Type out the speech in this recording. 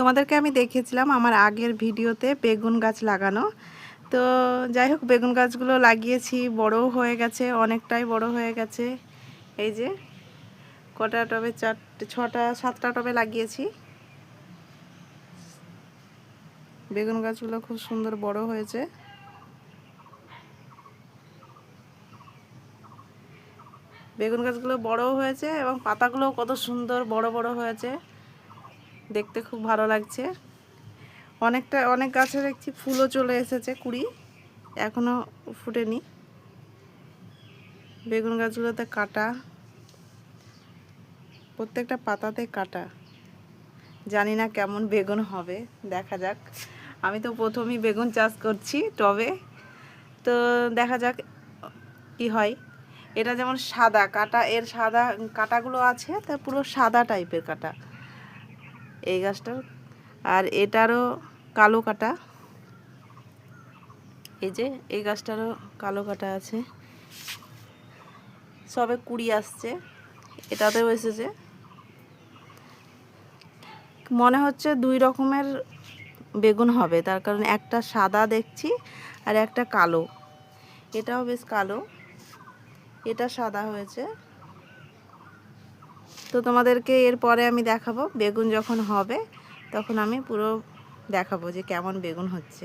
তোমাদেরকে আমি দেখিয়েছিলাম আমার আগের ভিডিওতে বেগুন গাছ লাগানো। তো যাই হোক, বেগুন গাছগুলো লাগিয়েছি, বড়ও হয়ে গেছে, অনেকটাই বড় হয়ে গেছে। এই যে কটা টবে, 6টা 7টা টবে লাগিয়েছি। বেগুন গাছগুলো খুব সুন্দর বড় হয়েছে। বেগুন গাছগুলো বড়ও হয়েছে এবং পাতাগুলোও কত সুন্দর বড় বড় হয়েছে, দেখতে খুব ভালো লাগছে। অনেক গাছে দেখছি ফুলও চলে এসেছে, কুড়ি এখনো ফুটেনি। বেগুন গাছগুলোতে কাটা, প্রত্যেকটা পাতাতে কাটা। জানি না কেমন বেগুন হবে, দেখা যাক। আমি তো প্রথমেই বেগুন চাষ করছি টবে, তো দেখা যাক কি হয়। এটা যেমন সাদা কাটা, এর সাদা কাটাগুলো আছে, তা পুরো সাদা টাইপের কাটা এই গাছটার। আর এটারও কালো কাটা, এই যে এই গাছটারও কালো কাটা আছে। সবে কুড়ি আসছে, এটাতেও এসেছে। মনে হচ্ছে 2 রকমের বেগুন হবে, তার কারণ একটা সাদা দেখছি আর একটা কালো। এটাও বেশ কালো, এটা সাদা হয়েছে। তো তোমাদেরকে এরপরে আমি দেখাবো, বেগুন যখন হবে তখন আমি পুরো দেখাবো যে কেমন বেগুন হচ্ছে।